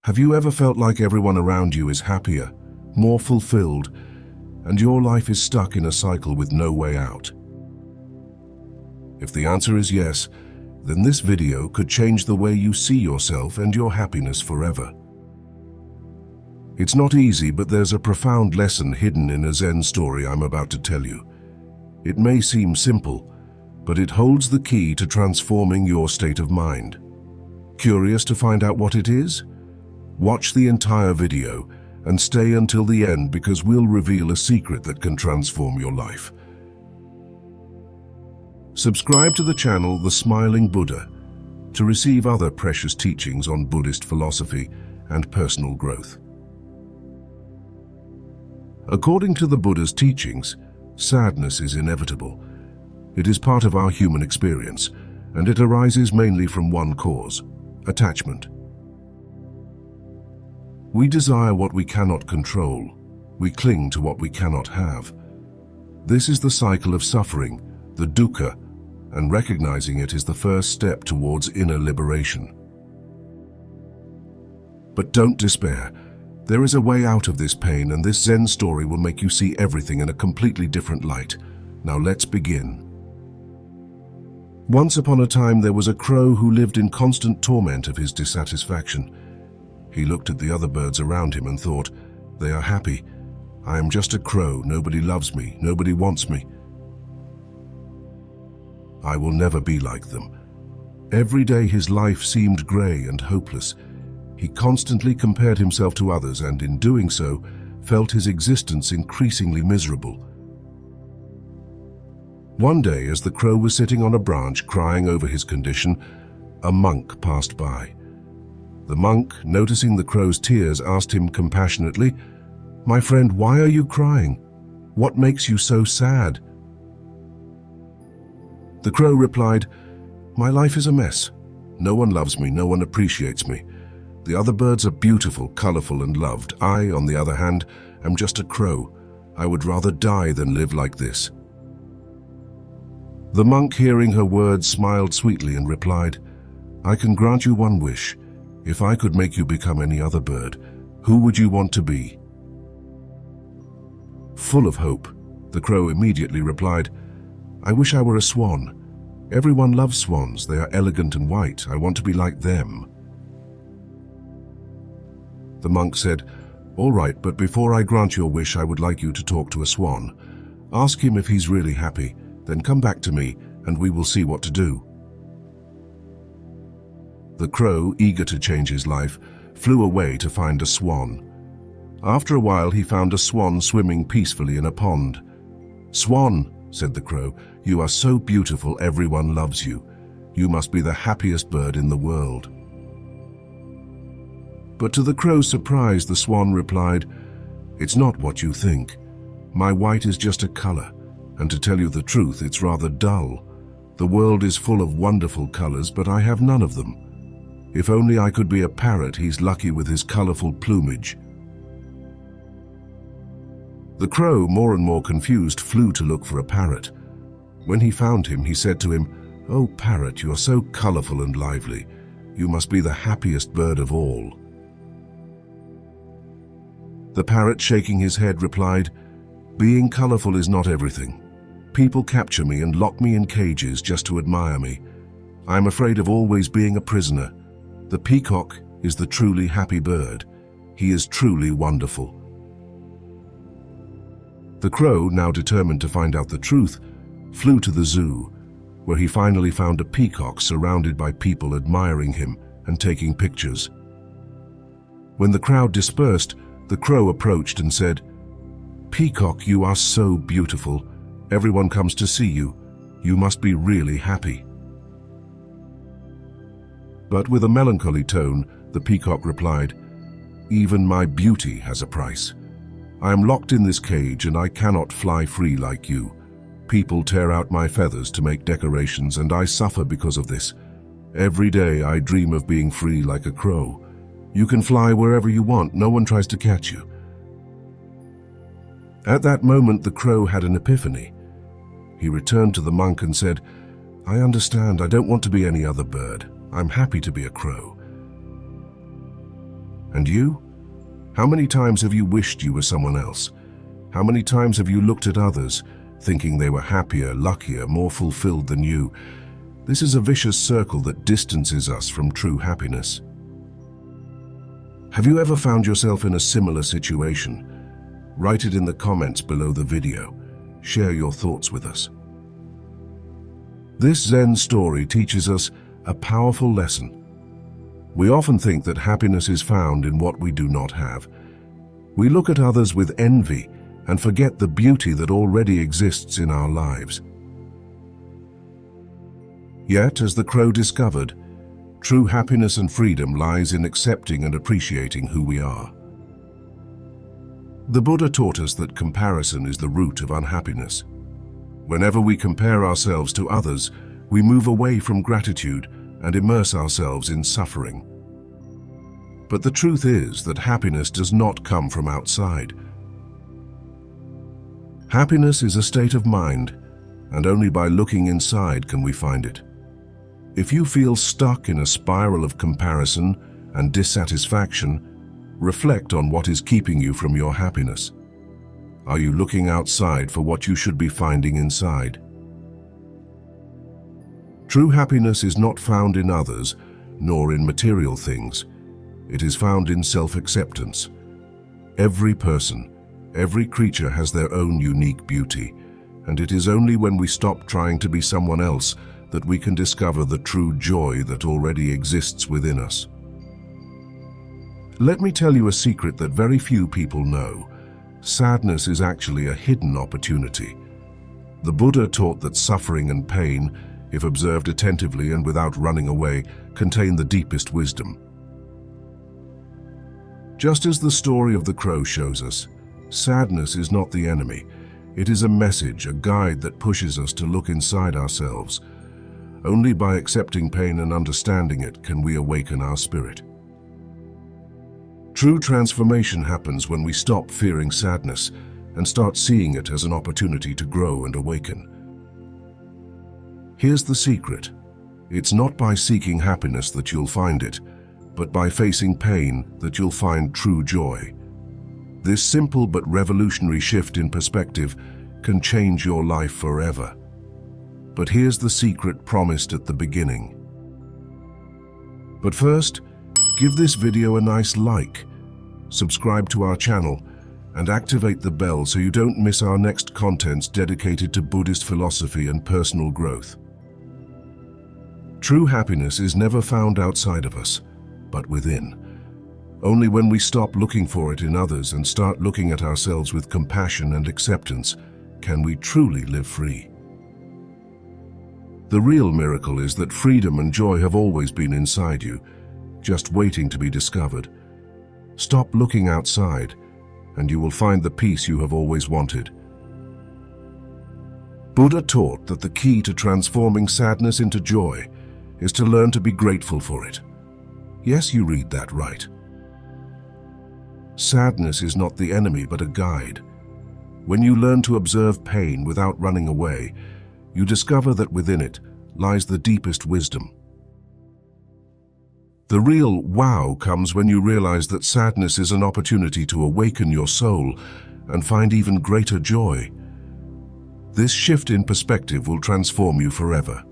Have you ever felt like everyone around you is happier, more fulfilled, and your life is stuck in a cycle with no way out? If the answer is yes, then this video could change the way you see yourself and your happiness forever. It's not easy, but there's a profound lesson hidden in a Zen story I'm about to tell you. It may seem simple, but it holds the key to transforming your state of mind. Curious to find out what it is? Watch the entire video and stay until the end, because we'll reveal a secret that can transform your life. Subscribe to the channel The Smiling Buddha to receive other precious teachings on Buddhist philosophy and personal growth. According to the Buddha's teachings, sadness is inevitable. It is part of our human experience, and it arises mainly from one cause: attachment. We desire what we cannot control. We cling to what we cannot have. This is the cycle of suffering, the dukkha, and recognizing it is the first step towards inner liberation. But don't despair. There is a way out of this pain, and this Zen story will make you see everything in a completely different light. Now let's begin. Once upon a time, there was a crow who lived in constant torment of his dissatisfaction. He looked at the other birds around him and thought, "They are happy. I am just a crow. Nobody loves me. Nobody wants me. I will never be like them." Every day his life seemed grey and hopeless. He constantly compared himself to others, and in doing so, felt his existence increasingly miserable. One day, as the crow was sitting on a branch crying over his condition, a monk passed by. The monk, noticing the crow's tears, asked him compassionately, "My friend, why are you crying? What makes you so sad?" The crow replied, "My life is a mess. No one loves me, no one appreciates me. The other birds are beautiful, colorful, and loved. I, on the other hand, am just a crow. I would rather die than live like this." The monk, hearing her words, smiled sweetly and replied, "I can grant you one wish. If I could make you become any other bird, who would you want to be?" Full of hope, the crow immediately replied, "I wish I were a swan. Everyone loves swans. They are elegant and white. I want to be like them." The monk said, "All right, but before I grant your wish, I would like you to talk to a swan. Ask him if he's really happy, then come back to me and we will see what to do." The crow, eager to change his life, flew away to find a swan. After a while, he found a swan swimming peacefully in a pond. "Swan," said the crow, "you are so beautiful, everyone loves you. You must be the happiest bird in the world." But to the crow's surprise, the swan replied, "It's not what you think. My white is just a color, and to tell you the truth, it's rather dull. The world is full of wonderful colors, but I have none of them. If only I could be a parrot, he's lucky with his colorful plumage." The crow, more and more confused, flew to look for a parrot. When he found him, he said to him, "Oh parrot, you are so colorful and lively. You must be the happiest bird of all." The parrot, shaking his head, replied, "Being colorful is not everything. People capture me and lock me in cages just to admire me. I am afraid of always being a prisoner. The peacock is the truly happy bird. He is truly wonderful." The crow, now determined to find out the truth, flew to the zoo, where he finally found a peacock surrounded by people admiring him and taking pictures. When the crowd dispersed, the crow approached and said, "Peacock, you are so beautiful. Everyone comes to see you. You must be really happy." But with a melancholy tone, the peacock replied, "Even my beauty has a price. I am locked in this cage and I cannot fly free like you. People tear out my feathers to make decorations, and I suffer because of this. Every day I dream of being free like a crow. You can fly wherever you want. No one tries to catch you." At that moment, the crow had an epiphany. He returned to the monk and said, "I understand. I don't want to be any other bird. I'm happy to be a crow." And you? How many times have you wished you were someone else? How many times have you looked at others, thinking they were happier, luckier, more fulfilled than you? This is a vicious circle that distances us from true happiness. Have you ever found yourself in a similar situation? Write it in the comments below the video. Share your thoughts with us. This Zen story teaches us a powerful lesson. We often think that happiness is found in what we do not have. We look at others with envy and forget the beauty that already exists in our lives. Yet, as the crow discovered, true happiness and freedom lies in accepting and appreciating who we are. The Buddha taught us that comparison is the root of unhappiness. Whenever we compare ourselves to others, we move away from gratitude and immerse ourselves in suffering. But the truth is that happiness does not come from outside. Happiness is a state of mind, and only by looking inside can we find it. If you feel stuck in a spiral of comparison and dissatisfaction, reflect on what is keeping you from your happiness. Are you looking outside for what you should be finding inside? True happiness is not found in others, nor in material things. It is found in self-acceptance. Every person, every creature has their own unique beauty, and it is only when we stop trying to be someone else that we can discover the true joy that already exists within us. Let me tell you a secret that very few people know. Sadness is actually a hidden opportunity. The Buddha taught that suffering and pain, if observed attentively and without running away, contain the deepest wisdom. Just as the story of the crow shows us, sadness is not the enemy. It is a message, a guide that pushes us to look inside ourselves. Only by accepting pain and understanding it can we awaken our spirit. True transformation happens when we stop fearing sadness and start seeing it as an opportunity to grow and awaken. Here's the secret. It's not by seeking happiness that you'll find it, but by facing pain that you'll find true joy. This simple but revolutionary shift in perspective can change your life forever. But here's the secret promised at the beginning. But first, give this video a nice like, subscribe to our channel, and activate the bell so you don't miss our next contents dedicated to Buddhist philosophy and personal growth. True happiness is never found outside of us, but within. Only when we stop looking for it in others and start looking at ourselves with compassion and acceptance can we truly live free. The real miracle is that freedom and joy have always been inside you, just waiting to be discovered. Stop looking outside, and you will find the peace you have always wanted. Buddha taught that the key to transforming sadness into joy is to learn to be grateful for it. Yes, you read that right. Sadness is not the enemy, but a guide. When you learn to observe pain without running away, you discover that within it lies the deepest wisdom. The real wow comes when you realize that sadness is an opportunity to awaken your soul and find even greater joy. This shift in perspective will transform you forever.